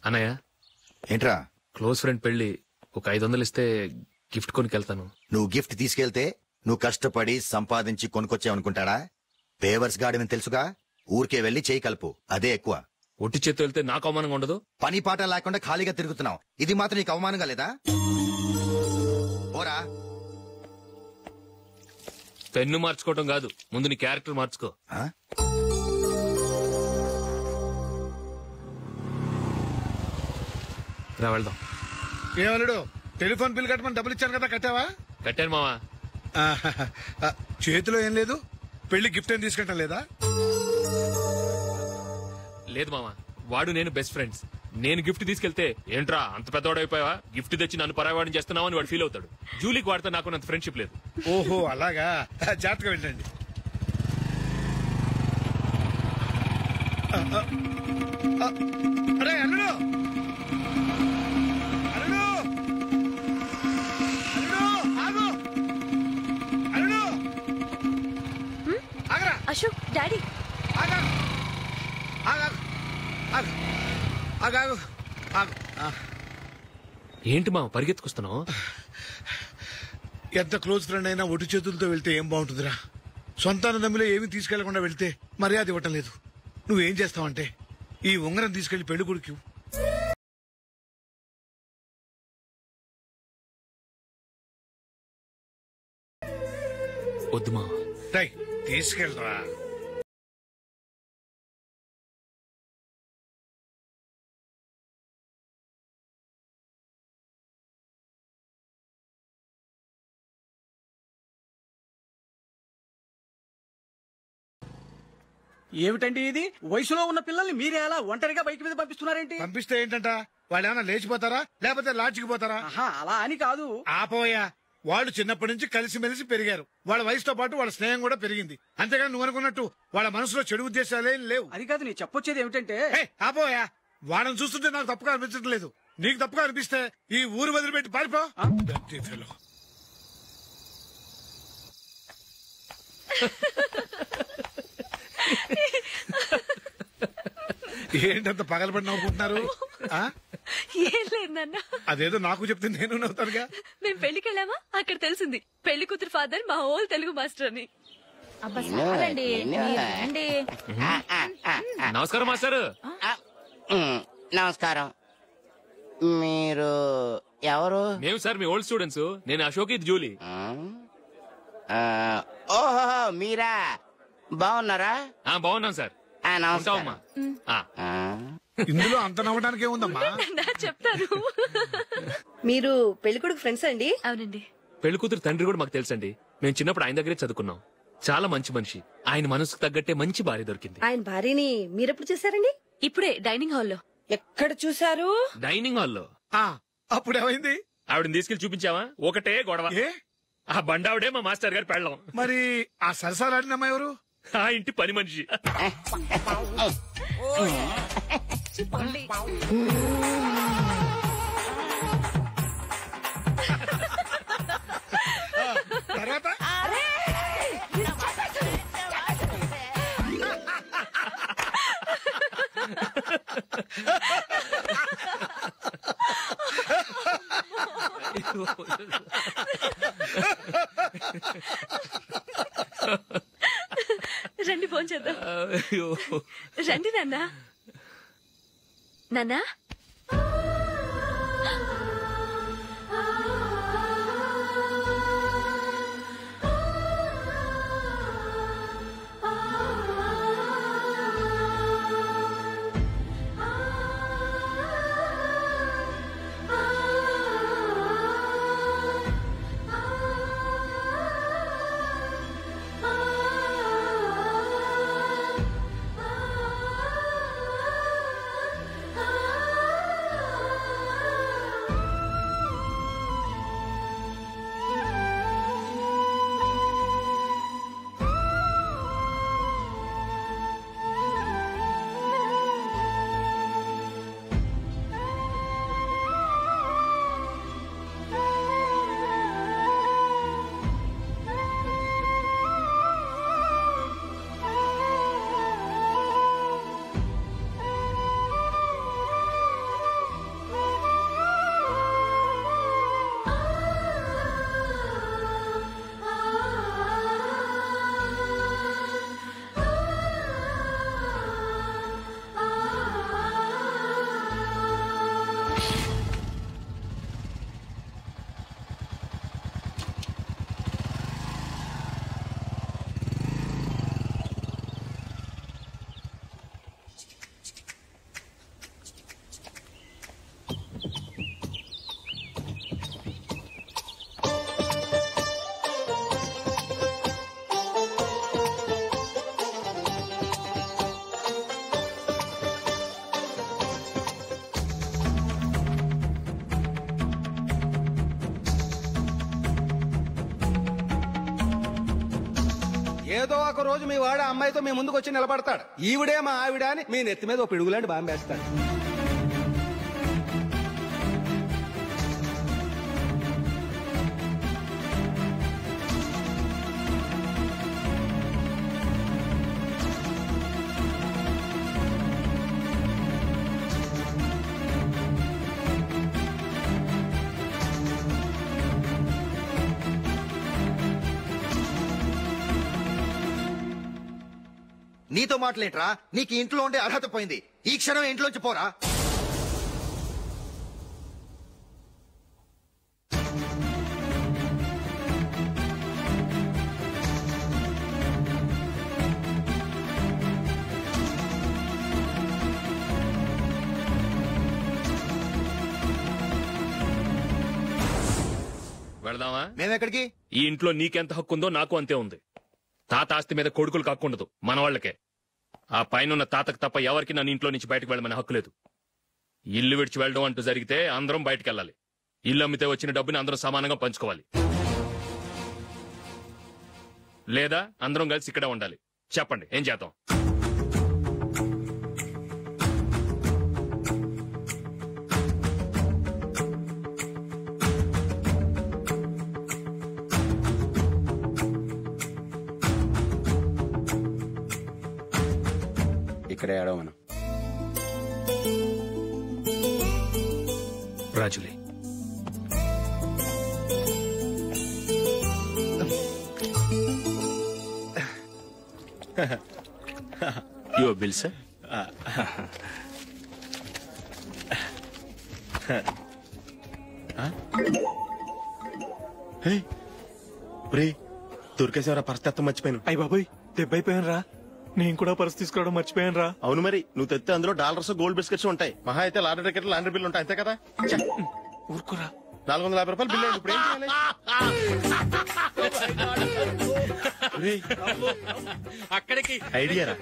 అన్నయ్య ఏంట్రా? Close friend పెళ్లి, ఒక 500 ఇస్తే గిఫ్ట్ కొనుకెళ్తాను. నువ్వు గిఫ్ట్ తీసుకెళ్తే నువ్వు కష్టపడి సంపాదించి కొనుక్కొచ్చావనుకుంటాడా? పేవర్స్ గార్డెన్ తెలుసుగా, ఊరికే వెళ్లి చేయి కలుపు, అదే ఎక్కువ. ఒట్టి చేత్తో వెళ్తే నాకు అవమానంగా ఉండదు? పని పాట లేకుండా ఖాళీగా తిరుగుతున్నావు, ఇది మాత్రం నీకు అవమానంగా లేదా? పోరా. పెన్ను మార్చుకోవటం కాదు, ముందు నీ క్యారెక్టర్ మార్చుకో. రా వెళ్దాం. ఏమన్నాడు? టెలిఫోన్ బిల్ కట్టమని డబ్బులు ఇచ్చాను కదా, కట్టావా? కట్టాను మావా. చేతిలో ఏం లేదు, పెళ్లి గిఫ్ట్ ఏం తీసుకుంటా లేదా? లేదు మావా, వాడు నేను బెస్ట్ ఫ్రెండ్స్. నేను గిఫ్ట్ తీసుకెళ్తే ఏంట్రా అంత పెద్దవాడైపోయావా, గిఫ్ట్ తెచ్చి నన్ను పరాయవాడిని చేస్తున్నావు అని వాడు ఫీల్ అవుతాడు. జూలీకి వాడితే నాకు అంత ఫ్రెండ్షిప్ లేదు. ఓహో అలాగా, జాగ్రత్తగా వెళ్ళండి. అరే అల్లుడు, అల్లుడు, అల్లుడు, ఆగు, అల్లుడు, ఆగరా. అశోక్ డాడీ, ఆగా, ఆగా, ఆగు, ఆగాగు, ఆగు. ఏంటి మావ పరిగెత్తుకొస్తున్నావు? ఎంత క్లోజ్ ఫ్రెండ్ అయినా ఒటి చేతులతో వెళ్తే ఏం బాగుంటుందిరా? సొంతాన నమ్మిలో ఏమీ తీసుకెళ్లకుండా వెళ్తే మర్యాద ఇవ్వటం లేదు. నువ్వేం చేస్తావంటే ఈ ఉంగరం తీసుకెళ్లి పెళ్లి కొడుకు వద్దు మావ. తీసుకెళ్ళరా. ఏమిటండి ఇది? వయసులో ఉన్న పిల్లల్ని మీరే అలా ఒంటరిగా బయట మీద పంపిస్తున్నారేంటి? పంపిస్తే ఏంటంట, వాళ్ళు ఏమైనా లేచిపోతారా లేకపోతే లాడ్జికి పోతారా? అలా అని కాదు. ఆపోయా, వాళ్ళు చిన్నప్పటి నుంచి కలిసిమెలిసి పెరిగారు. వాళ్ళ వయసుతో పాటు వాళ్ళ స్నేహం కూడా పెరిగింది. అంతేగాని నువ్వు అనుకున్నట్టు వాళ్ళ మనసులో చెడు ఉద్దేశాలేం లేవు. అది కాదు, నేను చెప్పొచ్చేది ఏమిటంటే, ఆపోయా, వాళ్ళని చూస్తుంటే నాకు తప్పుగా అనిపించడం లేదు. నీకు తప్పుగా అనిపిస్తే ఈ ఊరు వదిలిపెట్టి పారిపో. ఏంటంత పగలబడి నవ్వుకుంటున్నారు? ఏం లేదు నాన్న, అదేదో నాకు చెప్తే నేను నవ్వుతానుగా. మేము పెళ్లికి వెళ్ళామా, అక్కడ తెలిసింది పెళ్లి కూతురు ఫాదర్ మా హోల్ తెలుగు మాస్టర్ అని. నమస్కారం మాస్టర్. నమస్కారం. మీరు ఎవరు? మేము సార్ మీ ఓల్డ్ స్టూడెంట్స్. నేను అశోక్, ఇది జూలీ. ఓహో మీరా, బాగున్నారా? బాగున్నాం సార్. నమస్కారం. ఇందులో అంత నవ్వడానికి ఏముందమ్మా? చెప్తాను. మీరు పెళ్లి కొడుకు ఫ్రెండ్స్ అండి? అవునండి. పెళ్లి కూతురు తండ్రి కూడా మాకు తెలుసండి. మేము చిన్నప్పుడు ఆయన దగ్గరే చదువుకున్నాం. చాలా మంచి మనిషి. ఆయన మనసుకు తగ్గట్టే మంచి భార్య దొరికింది. ఆయన భార్యని మీరెప్పుడు చూసారండి? ఇప్పుడే డైనింగ్ హాల్లో. ఎక్కడ చూసారు? డైనింగ్ హాల్లో. అప్పుడు ఏమైంది? ఆవిడని తీసుకెళ్లి చూపించావా? ఒకటే గొడవ. ఆ బండావిడే మా మాస్టర్ గారు పెళ్ళం. మరి ఆ సరసాలాడినమ్మా ఎవరు? ఆ ఇంటి పని మనిషి. తర్వాత రండి ఫోన్ చేద్దాం. రండి నాన్న. నాన్నా, ఏదో ఒక రోజు మీ వాడు అమ్మాయితో మీ ముందుకు వచ్చి నిలబడతాడు. ఈవిడే మా ఆవిడ అని మీ నెత్తి మీద ఓ పిడుగులాంటి బాంబేస్తాడు. నీతో మాటలేంట్రా? నీకు ఇంట్లో ఉండే అర్హత పోయింది. ఈ క్షణం ఇంట్లోంచి పోరా. వెళదామా? మేమెక్కడికి? ఈ ఇంట్లో నీకెంత హక్కు ఉందో నాకు అంతే ఉంది. తాత ఆస్తి మీద కొడుకులు కాకుండదు, మన వాళ్ళకే. ఆ పైన తాతకు తప్ప ఎవరికి నన్ను ఇంట్లో నుంచి బయటకు వెళ్ళమని హక్కు లేదు. ఇల్లు విడిచి వెళ్ళడం అంటూ జరిగితే అందరం బయటకు వెళ్ళాలి. ఇల్లు అమ్మితే వచ్చిన డబ్బుని అందరం సమానంగా పంచుకోవాలి. లేదా అందరం కలిసి ఇక్కడే ఉండాలి. చెప్పండి, ఏం చేద్దాం? ఇక్కడే ఆడమను. రాజులే, యువర్ బిల్ సార్. దొరికేసేవరా పరిస్థితి మర్చిపోయాను. అయ్య బాబాయ్, దెబ్బైపోయాను రా. నేను కూడా పర్స్ తీసుకురావడం మర్చిపోయాను రా. అవును మరి, నువ్వు తెస్తే అందులో డాలర్స్ గోల్డ్ బిస్కెట్స్ ఉంటాయి. మహా అయితే లాటరీ టికెట్ లాండ్రీ బిల్లు ఉంటాయి, అంతే కదా. ఊరుకురా. 450 రూపాయలు బిల్లు. ఇప్పుడు ఏం చేయాలి? అక్కడికి ఐడియా రా.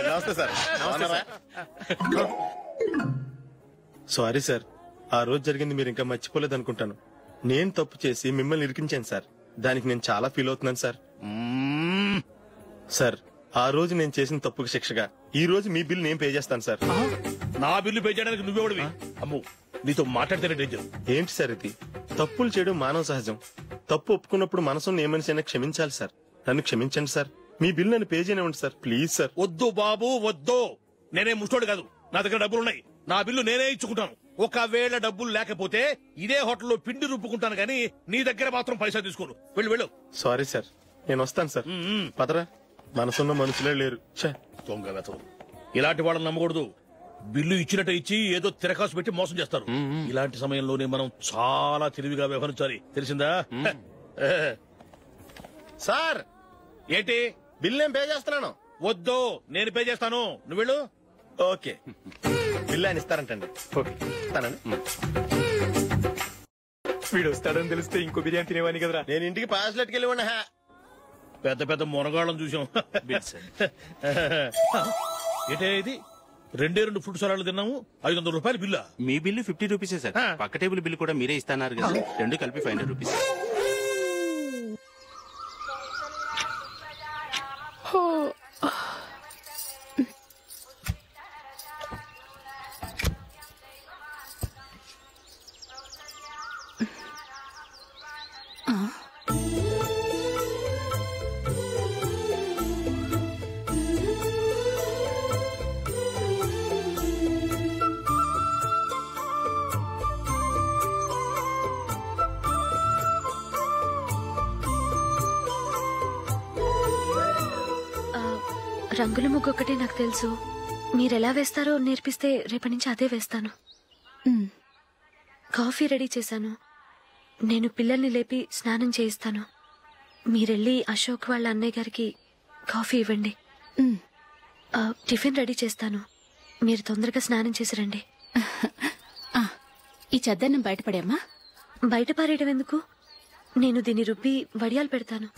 నమస్తే సార్. సారీ సార్, ఆ రోజు జరిగింది మీరు ఇంకా మర్చిపోలేదు అనుకుంటాను. నేను తప్పు చేసి మిమ్మల్ని ఇరికించాను సార్. దానికి నేను చాలా ఫీల్ అవుతున్నాను సార్. సార్, ఆ రోజు నేను చేసిన తప్పుకి శిక్షగా ఈ రోజు మీ బిల్ నేను పే చేస్తాను సార్. నా బిల్లు పే చేయడానికి నువ్వెవడివి? అమ్ము, నీతో మాట్లాడితేనే డేంజర్. ఏంటి సార్ ఇది? తప్పులు చేయడం మానవ సహజం. తప్పు ఒప్పుకున్నప్పుడు మనసును ఏ మనిషి అయినా క్షమించాలి సార్. నన్ను క్షమించండి సార్. మీ బిల్ నన్ను పే చేయనివ్వండి సార్, ప్లీజ్ సార్. వద్దు బాబు, వద్దు. నేనే ముష్టోడు కాదు, నా దగ్గర డబ్బులున్నాయి. నా బిల్లు నేనే ఇచ్చుకుంటాను. ఒకవేళ డబ్బులు లేకపోతే ఇదే హోటల్లో పిండి రుబ్బుకుంటాను గానీ నీ దగ్గర మాత్రం పైసా తీసుకోను. వెళ్ళు వెళ్ళు. సారీ సార్, నేను వస్తాను సార్. పదరా, మనసున్న మనుషులే లేరు. దొంగ వెతవు. ఇలాంటి వాళ్ళని నమ్మకూడదు. బిల్లు ఇచ్చినట్టు ఇచ్చి ఏదో తిరకాసు పెట్టి మోసం చేస్తారు. ఇలాంటి సమయంలోనే మనం చాలా తెలివిగా వ్యవహరించాలి, తెలిసిందా? సార్, ఏంటి? బిల్ నేను పే చేస్తున్నాను. వద్దు, నేను పే చేస్తాను, నువ్వు వెళ్ళు. ఓకే, బిల్ ఆయన ఇస్తారంటండి. ఓకే, ఇస్తానండి. వీడు వస్తాడని తెలిస్తే ఇంకో బిర్యానీ తినేవాని కదరా. నేను ఇంటికి పాస్లెట్కి వెళ్ళివ్వండి. పెద్ద పెద్ద మునగాళ్ళం చూసాం. ఏటే ఇది? 2 ఫుడ్ సలాడ్లు తిన్నాము, 500 రూపాయలు బిల్లా? మీ బిల్లు 50 రూపీసే సార్. పక్క టేబుల్ బిల్లు కూడా మీరే ఇస్తాన్నారు కదా, రెండు కలిపి 500 రూపీస్. రంగుల ముగ్గు ఒకటే నాకు తెలుసు. మీరెలా వేస్తారో నేర్పిస్తే రేపటి నుంచి అదే వేస్తాను. కాఫీ రెడీ చేశాను. నేను పిల్లల్ని లేపి స్నానం చేయిస్తాను. మీరెళ్ళి అశోక్ వాళ్ళ అన్నయ్య గారికి కాఫీ ఇవ్వండి. టిఫిన్ రెడీ చేస్తాను. మీరు తొందరగా స్నానం చేసి రండి. ఈ చద్దన్నం బయటపడేమ్మా. బయట పారేయడం ఎందుకు? నేను దీన్ని రుబ్బి వడియాలు పెడతాను.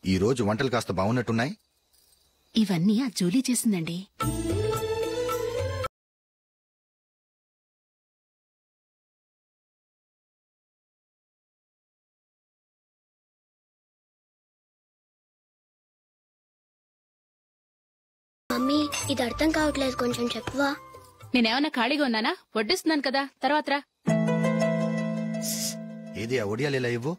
ఈ రోజు వంటలు కాస్త బాగున్నట్టున్నాయి. ఇవన్నీ ఆ జూలీ చేసిందండి. మమ్మీ ఇది అర్థం కావట్లేదు, కొంచెం చెప్పువా. నేనేమన్నా ఖాళీగా ఉన్నానా? వడ్డిస్తున్నాను కదా, తర్వాత రా. ఏది ఆ ఒడియాలు ఇలా ఇవ్వు.